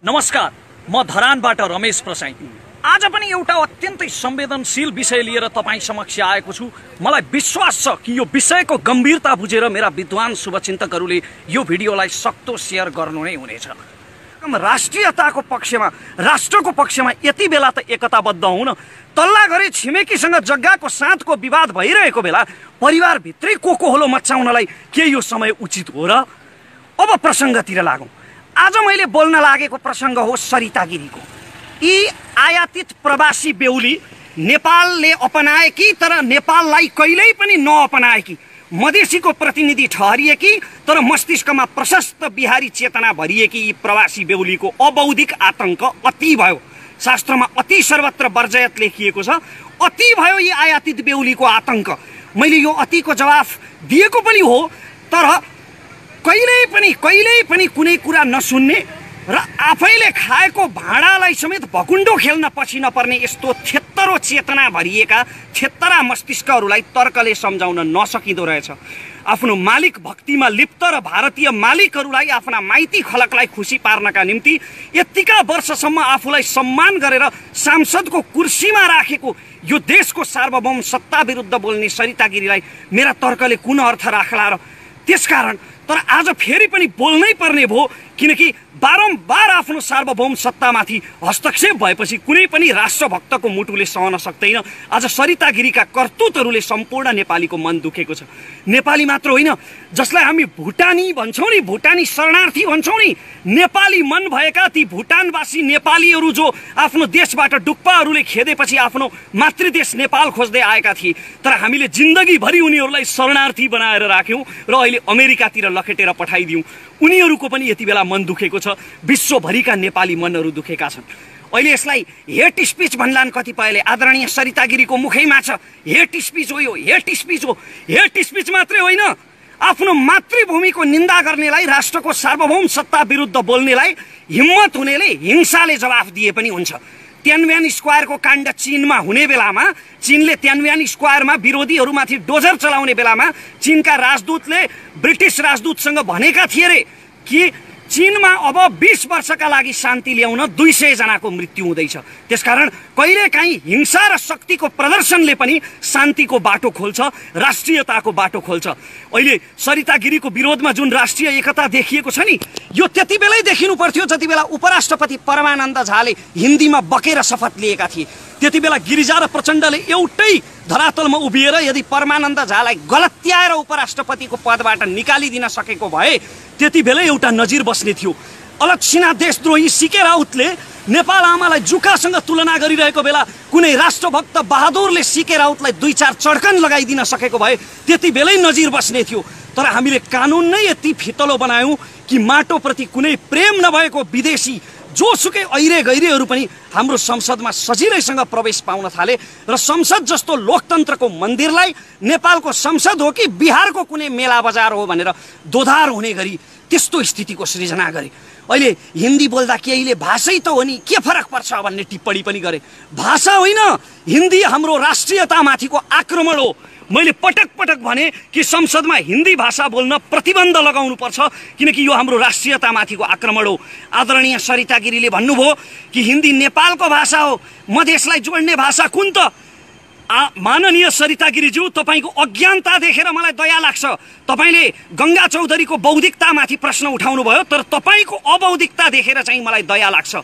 नमस्कार, म धरानबाट रमेश प्रसाई। आज पनि एउटा अत्यन्तै संवेदनशील विषय लिएर तपाईं समक्ष आएको छु। मलाई विश्वास छ कि यो विषयको गम्भीरता बुझेर मेरा विद्वान शुभचिन्तकहरूले यो भिडियोलाई सक्दो सेयर गर्नु नै हुनेछ। राष्ट्रियताको पक्षमा, राष्ट्रको पक्षमा यति बेला त एकताबद्ध हुन, तल्ला गरी छिमेकीसँग जग्गाको साथको विवाद भइरहेको बेला परिवारभित्रै कोकोहोलो मचाउनलाई के यो समय उचित हो र? अब प्रसङ्गतिर लागौँ। आज मैले बोल्न लागेको प्रसङ्ग हो सरिता गिरीको। यी आयातित प्रवासी बेहुली नेपालले अपनाएकी तर नेपाललाई कहिल्यै पनि नअपनाएकी, मधेसीको प्रतिनिधि ठहरिएकी तर मस्तिष्कमा प्रशस्त बिहारी चेतना भरिएकी यी प्रवासी बेहुलीको अबौद्धिक आतंक अति भयो। शास्त्रमा अति सर्वत्र वर्जयत लेखिएको छ। अति भयो यी आयातित बेहुलीको आतंक। मैले यो अतिको जवाफ दिएको पनि हो, तर कहिल्यै पनि कुनै कुरा नसुन्ने र आफैले खाएको भाँडालाई समेत भकुण्डो खेल्न पछि नपर्ने यस्तो थेत्तरो चेतना भरिएका थेत्तरा मस्तिष्कहरूलाई तर्कले सम्झाउन नसकिँदो रहेछ। आफ्नो मालिक भक्तिमा लिप्त र भारतीय मालिकहरूलाई आफ्ना माइती खलकलाई खुसी पार्नका निम्ति यतिका वर्षसम्म आफूलाई सम्मान गरेर सांसदको कुर्सीमा राखेको यो देशको सार्वभौम सत्ता विरुद्ध बोल्ने सरिता गिरीलाई मेरा तर्कले कुन अर्थ राख्ला र? त्यसकारण तर आज फेरि पनि बोल्नै पर्ने भयो, किनकि बारम्बार आफ्नो सार्वभौम सत्तामाथि हस्तक्षेप भएपछि कुनै पनि राष्ट्रभक्तको मुटुले सहन सक्दैन। आज सरिता गिरीका करतुतहरूले सम्पूर्ण नेपालीको मन दुखेको छ। नेपाली मात्र होइन, जसलाई हामी भुटानी भन्छौँ नि, भुटानी शरणार्थी भन्छौँ नि, नेपाली मन भएका ती भुटानवासी नेपालीहरू जो आफ्नो देशबाट डुक्पाहरूले खेदेपछि आफ्नो मातृदेश नेपाल खोज्दै आएका थिए, तर हामीले जिन्दगीभरि उनीहरूलाई शरणार्थी बनाएर राख्यौँ र अहिले अमेरिकातिर लखेटेर पठाइदियौँ। उनीहरूको पनि यति बेला मन दुखेको छ। विश्वभरिका नेपाली मनहरू दुखेका छन्। अहिले यसलाई हेट स्पिच भन्लान् कतिपयले। आदरणीय सरिता गिरीको मुखैमा छ हेट स्पिच हो, यो हेट स्पिच हो। हेट स्पिच मात्रै होइन, आफ्नो मातृभूमिको निन्दा गर्नेलाई, राष्ट्रको सार्वभौम सत्ता विरुद्ध बोल्नेलाई हिम्मत हुनेले हिंसाले जवाफ दिए पनि हुन्छ। त्यानव्यान स्क्वायरको काण्ड चीनमा हुने बेलामा, चीनले त्यानव्यान स्क्वायरमा विरोधीहरूमाथि डोजर चलाउने बेलामा चीनका राजदूतले ब्रिटिस राजदूतसँग भनेका थिए रे कि चीनमा अब 20 वर्षका लागि शान्ति ल्याउन 200 जनाको मृत्यु हुँदैछ। त्यसकारण कहिलेकाहीँ हिंसा र शक्तिको प्रदर्शनले पनि शान्तिको बाटो खोल्छ, राष्ट्रियताको बाटो खोल्छ। अहिले सरिता गिरीको विरोधमा जुन राष्ट्रिय एकता देखिएको छ नि, यो त्यति बेलै देखिनु पर्थ्यो जति बेला उपराष्ट्रपति परमानन्द झाले हिन्दीमा बकेर शपथ लिएका थिए। त्यति बेला गिरिजा र प्रचण्डले एउटै धरातलमा उभिएर यदि परमानन्द झालाई गलत्याएर उपराष्ट्रपतिको पदबाट निकालिदिन सकेको भए त्यति बेलै एउटा नजिर बस्ने थियो। अलक्षिणा देशद्रोही सीके राउतले नेपाल आमालाई जुकासँग तुलना गरिरहेको बेला कुनै राष्ट्रभक्त बहादुरले सीके राउतलाई 2-4 चड्कन लगाइदिन सकेको भए त्यति बेलै नजिर बस्ने थियो। तर हामीले कानुन नै यति फितलो बनायौँ कि माटोप्रति कुनै प्रेम नभएको विदेशी जोसुकै ऐरे गैरेहरू पनि हाम्रो संसदमा सजिलैसँग प्रवेश पाउन थाले र संसद जस्तो लोकतन्त्रको मन्दिरलाई नेपालको संसद हो कि बिहारको कुनै मेला बजार हो भनेर दोधार हुने गरी त्यस्तो स्थितिको सृजना गरे। अहिले हिन्दी बोल्दा केहीले भाषै त हो नि, के फरक पर्छ भन्ने टिप्पणी पनि गरे। भाषा होइन, हिन्दी हाम्रो राष्ट्रियतामाथिको आक्रमण हो। मैले पटक पटक भने कि संसदमा हिन्दी भाषा बोल्न प्रतिबन्ध लगाउनु पर्छ, किनकि यो हाम्रो राष्ट्रियतामाथिको आक्रमण हो। आदरणीय सरिता गिरीले भन्नुभयो कि हिन्दी नेपालको भाषा हो, मधेसलाई जोड्ने भाषा कुन त? माननीय सरिता गिरीज्यू, तपाईँको अज्ञानता देखेर मलाई दया लाग्छ। तपाईँले गङ्गा चौधरीको बौद्धिकतामाथि प्रश्न उठाउनु भयो, तर तपाईँको अबौद्धिकता देखेर चाहिँ मलाई दया लाग्छ।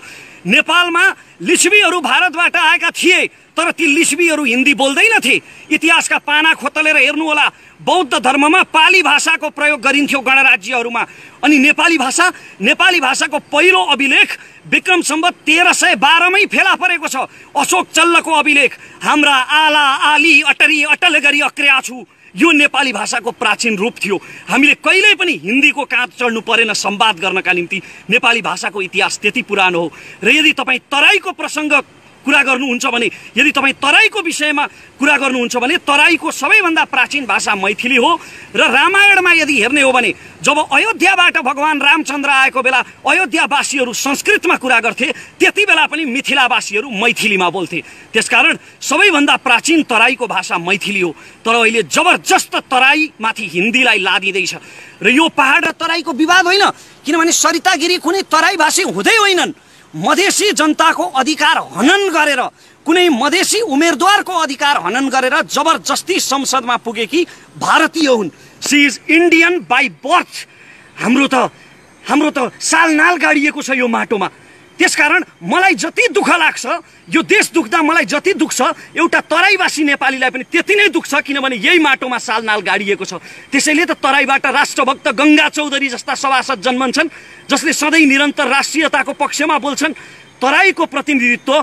नेपालमा लिच्छवीहरू भारतबाट आएका थिए, तर ती लिच्छवीहरू हिन्दी बोल्दैनथे। इतिहासका पाना खोतलेर हेर्नुहोला, बौद्ध धर्ममा पाली भाषाको प्रयोग गरिन्थ्यो गणराज्यहरूमा। अनि नेपाली भाषाको पहिलो अभिलेख विक्रम सम्वत 1312मै फेला परेको छ। अशोक चल्लको अभिलेख, हाम्रा आला आली अटरी अटल गरी अक्र्या छु, यो नेपाली भाषाको प्राचीन रूप थियो। हामीले कहिल्यै पनि हिन्दीको काँध चढ्नु परेन संवाद गर्नका निम्ति। नेपाली भाषाको इतिहास त्यति पुरानो हो। र यदि तपाईँ तराईको प्रसङ्ग कुरा गर्नुहुन्छ भने, यदि तपाईँ तराईको विषयमा कुरा गर्नुहुन्छ भने तराईको सबैभन्दा प्राचीन भाषा मैथिली हो र रामायणमा यदि हेर्ने हो भने जब अयोध्याबाट भगवान रामचन्द्र आएको बेला अयोध्यावासीहरू संस्कृतमा कुरा गर्थे, त्यति बेला पनि मिथिलावासीहरू मैथिलीमा बोल्थे। त्यसकारण सबैभन्दा प्राचीन तराईको भाषा मैथिली हो। तर अहिले जबरजस्त तराईमाथि हिन्दीलाई लादिँदैछ र यो पहाड र तराईको विवाद होइन, किनभने सरिता गिरी कुनै तराईभाषी हुँदै होइनन्। मधेसी जनताको अधिकार हनन गरेर, कुनै मधेसी उम्मेदवारको अधिकार हनन गरेर जबरजस्ती संसदमा पुगेकी भारतीय हुन्। She is Indian by birth. हाम्रो त सालनाल गाडिएको छ यो माटोमा। त्यसकारण मलाई जति दुःख लाग्छ, यो देश दुख्दा मलाई जति दुख्छ, एउटा तराईवासी नेपालीलाई पनि त्यति नै दुख्छ, किनभने यही माटोमा सालनाल गाडिएको छ। त्यसैले त तराईबाट राष्ट्रभक्त गङ्गा चौधरी जस्ता सभासद जन्मन्छन्, जसले सधैँ निरन्तर राष्ट्रियताको पक्षमा बोल्छन्। तराईको प्रतिनिधित्व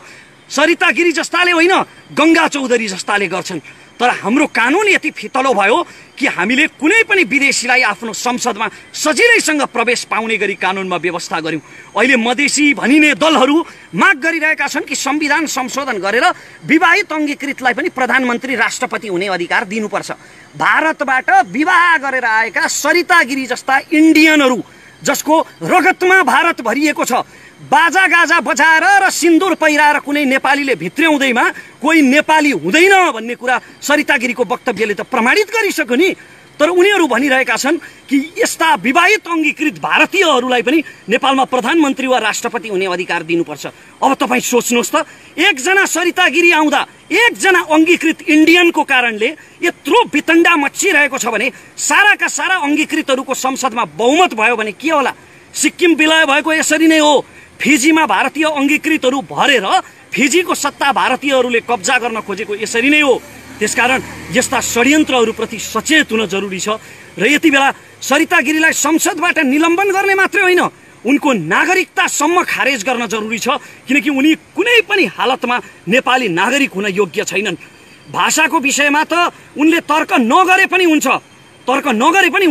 सरिता गिरी जस्ताले होइन, गङ्गा चौधरी जस्ताले गर्छन्। तर हाम्रो कानुन यति फितलो भयो कि हामीले कुनै पनि विदेशीलाई आफ्नो संसदमा सजिलैसँग प्रवेश पाउने गरी कानुनमा व्यवस्था गर्यौँ। अहिले मधेसी भनिने दलहरू माग गरिरहेका छन् कि संविधान संशोधन गरेर विवाहित अङ्गीकृतलाई पनि प्रधानमन्त्री राष्ट्रपति हुने अधिकार दिनुपर्छ। भारतबाट विवाह गरेर आएका सरिता गिरी जस्ता इन्डियनहरू, जसको रगतमा भारत भरिएको छ, बाजा गाजा बजाएर र सिन्दुर पहिराएर कुनै नेपालीले भित्र्याउँदैमा कोही नेपाली हुँदैन भन्ने कुरा सरिता गिरीको वक्तव्यले त प्रमाणित गरिसक्यो नि। तर उनीहरू भनिरहेका छन् कि यस्ता विवाहित अङ्गीकृत भारतीयहरूलाई पनि नेपालमा प्रधानमन्त्री वा राष्ट्रपति हुने अधिकार दिनुपर्छ। अब तपाईँ सोच्नुहोस् त, एकजना सरिता गिरी आउँदा एकजना अङ्गीकृत इन्डियनको कारणले यत्रो वितण्डा मच्चिरहेको छ भने साराका सारा अङ्गीकृतहरूको संसदमा बहुमत भयो भने के होला? सिक्किम विलय भएको यसरी नै हो। फिजीमा भारतीय अङ्गीकृतहरू भरेर फिजीको सत्ता भारतीयहरूले कब्जा गर्न खोजेको यसरी नै हो। त्यसकारण यस्ता षड्यन्त्रहरूप्रति सचेत हुन जरुरी छ र यति बेला सरिता गिरीलाई संसदबाट निलम्बन गर्ने मात्रै होइन, उनको नागरिकतासम्म खारेज गर्न जरुरी छ, किनकि उनी कुनै पनि हालतमा नेपाली नागरिक हुन योग्य छैनन्। भाषाको विषयमा त उनले तर्क नगरे पनि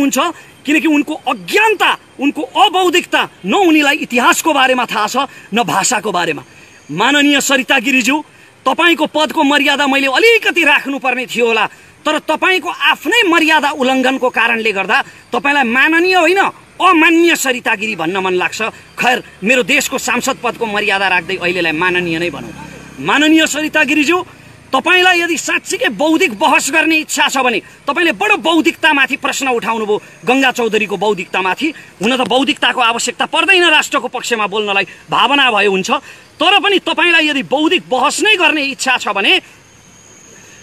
हुन्छ, किनकि उनको अज्ञानता, उनको अबौद्धिकता, न उनीलाई इतिहासको बारेमा थाहा छ न भाषाको बारेमा। माननीय सरिता गिरीज्यू, तपाईँको पदको मर्यादा मैले अलिकति राख्नुपर्ने थियो होला, तर तपाईँको आफ्नै मर्यादा उल्लङ्घनको कारणले गर्दा तपाईँलाई माननीय होइन अमान्य सरिता गिरी भन्न मन लाग्छ। खैर, मेरो देशको सांसद पदको मर्यादा राख्दै अहिलेलाई माननीय नै भनौँ। माननीय सरिता गिरीज्यू, तपाईलाई यदि साँच्चीकै बौद्धिक बहस गर्ने इच्छा छ भने तपाईँले बडो बौद्धिकतामाथि प्रश्न उठाउनुभयो, गङ्गा चौधरीको बौद्धिकतामाथि। हुन त बौद्धिकताको आवश्यकता पर्दैन राष्ट्रको पक्षमा बोल्नलाई, भावना भए हुन्छ। तर पनि तपाईँलाई यदि बौद्धिक बहस नै गर्ने इच्छा छ भने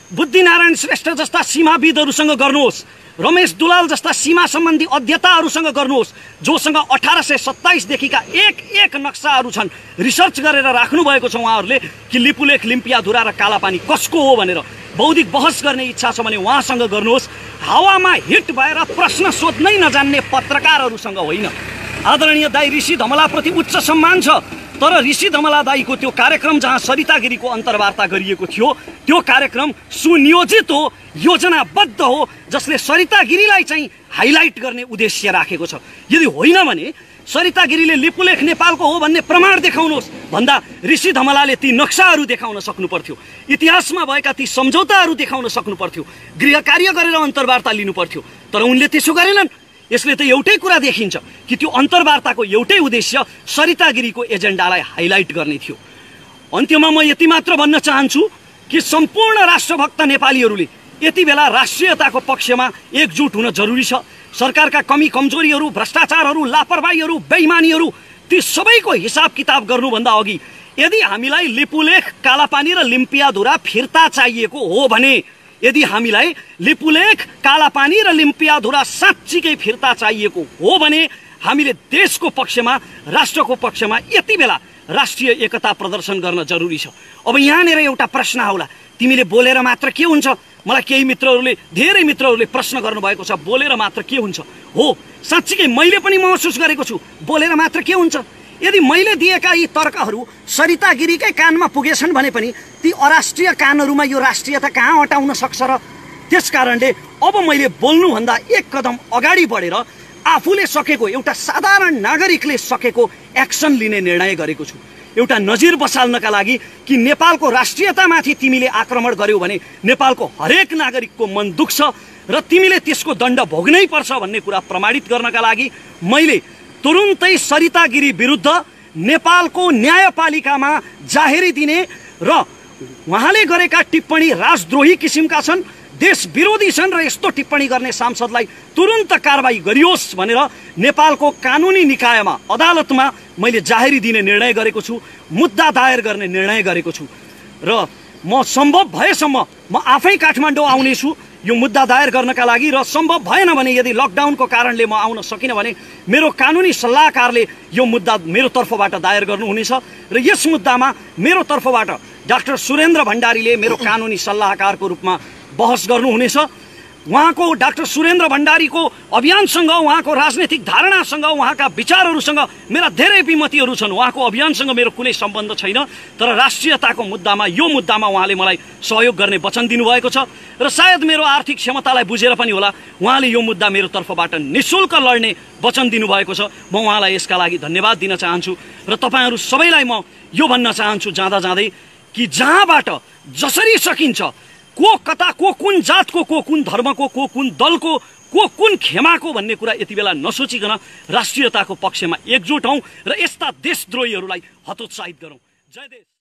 बुद्धिनारायण श्रेष्ठ जस्ता सीमाविदहरूसँग गर्नुहोस्, रमेश दुलाल जस्ता सीमा सम्बन्धी अध्येताहरूसँग गर्नुहोस्, जोसँग 1827 देखिका एक नक्साहरू छन्, रिसर्च गरेर राख्नु भएको छ उहाँहरूले कि लिपुलेख, लिम्पियाधुरा र कालापानी कसको हो भनेर। बौद्धिक बहस गर्ने इच्छा छ भने उहाँसँग गर्नुहोस्, हावामा हिट भएर प्रश्न सोध्नै नजान्ने पत्रकारहरूसँग होइन। आदरणीय दाई ऋषि धमलाप्रति उच्च सम्मान छ, तर ऋषि धमला दाईको त्यो कार्यक्रम जहाँ सरिता गिरीको अन्तर्वार्ता गरिएको थियो, त्यो कार्यक्रम सुनियोजित हो, योजनाबद्ध हो, जसले सरिता गिरीलाई चाहिँ हाइलाइट गर्ने उद्देश्य राखेको छ। यदि होइन भने सरिता गिरीले लिपुलेख नेपालको हो भन्ने प्रमाण देखाउनुहोस् भन्दा ऋषि धमलाले ती नक्साहरू देखाउन सक्नु पर्थ्यो, इतिहासमा भएका ती सम्झौताहरू देखाउन सक्नु पर्थ्यो, गृह कार्य गरेर अन्तर्वार्ता लिनु पर्थ्यो। तर उनले त्यसो गरेनन्। यसले त एउटै कुरा देखिन्छ कि त्यो अन्तर्वार्ताको एउटै उद्देश्य सरिता गिरीको एजेन्डालाई हाइलाइट गर्ने थियो। अन्त्यमा म यति मात्र भन्न चाहन्छु कि सम्पूर्ण राष्ट्रभक्त नेपालीहरूले यति बेला राष्ट्रियताको पक्षमा एकजुट हुन जरुरी छ। सरकारका कमी कमजोरीहरू, भ्रष्टाचारहरू, लापरवाहीहरू, बेइमानीहरू, ती सबैको हिसाब किताब गर्नुभन्दा अघि यदि हामीलाई लिपुलेख, कालापानी र लिम्पियाधुरा फिर्ता चाहिएको हो भने, यदि हामीलाई लिपुलेख, कालापानी र लिम्पियाधुरा साँच्चीकै फिर्ता चाहिएको हो भने हामीले देशको पक्षमा, राष्ट्रको पक्षमा यति बेला राष्ट्रिय एकता प्रदर्शन गर्न जरुरी छ। अब यहाँनिर एउटा प्रश्न आउला, तिमीले बोलेर मात्र के हुन्छ? मलाई केही मित्रहरूले, धेरै मित्रहरूले प्रश्न गर्नुभएको छ, बोलेर मात्र के हुन्छ? हो, साँच्चीकै मैले पनि महसुस गरेको छु, बोलेर मात्र के हुन्छ? यदि मैले दिएका यी तर्कहरू सरिता गिरीकै कानमा पुगेछन् भने पनि ती अराष्ट्रिय कानहरूमा यो राष्ट्रियता कहाँ अटाउन सक्छ र? त्यसकारणले अब मैले बोल्नुभन्दा एक कदम अगाडि बढेर आफूले सकेको, एउटा साधारण नागरिकले सकेको एक्सन लिने निर्णय गरेको छु। एउटा नजिर बसाल्नका लागि कि नेपालको राष्ट्रियतामाथि तिमीले आक्रमण गर्यौ भने नेपालको हरेक नागरिकको मन दुख्छ र तिमीले त्यसको दण्ड भोग्नै पर्छ भन्ने कुरा प्रमाणित गर्नका लागि मैले तुरुन्तै सरिता गिरी विरुद्ध नेपालको न्यायपालिकामा जाहेरी दिने र उहाँले गरेका टिप्पणी राजद्रोही किसिमका छन्, देश विरोधी छन् र यस्तो टिप्पणी गर्ने सांसदलाई तुरुन्त कारबाही गरियोस् भनेर नेपालको कानुनी निकायमा अदालतमा मैले जाहेरी दिने निर्णय गरेको छु, मुद्दा दायर गर्ने निर्णय गरेको छु र म सम्भव भएसम्म म आफै काठमाडौँ आउनेछु यो मुद्दा दायर गर्नका लागि र सम्भव भएन भने यदि लकडाउनको कारणले म आउन सकिनँ भने मेरो कानुनी सल्लाहकारले यो मुद्दा मेरो तर्फबाट दायर गर्नुहुनेछ र यस मुद्दामा मेरो तर्फबाट डाक्टर सुरेन्द्र भण्डारीले मेरो कानुनी सल्लाहकारको रूपमा बहस गर्नुहुनेछ। उहाँको डाक्टर सुरेन्द्र भण्डारीको अभियानसँग, उहाँको राजनैतिक धारणासँग, उहाँका विचारहरूसँग मेरा धेरै विमतिहरू छन्। उहाँको अभियानसँग मेरो कुनै सम्बन्ध छैन, तर राष्ट्रियताको मुद्दामा यो मुद्दामा उहाँले मलाई सहयोग गर्ने वचन दिनुभएको छ र सायद मेरो आर्थिक क्षमतालाई बुझेर पनि होला उहाँले यो मुद्दा मेरो तर्फबाट निःशुल्क लड्ने वचन दिनुभएको छ। म उहाँलाई यसका लागि धन्यवाद दिन चाहन्छु र तपाईहरू सबैलाई म यो भन्न चाहन्छु जाँदा जाँदै कि जहाँबाट जसरी सकिन्छ को कता, को कुन जातको, को कुन धर्मको, को कुन दलको, को कुन खेमाको भन्ने कुरा यति बेला नसोचिकन राष्ट्रियताको पक्षमा एकजुट हौं र यस्ता देशद्रोहीहरूलाई हतोत्साहित गरौं। जय देश।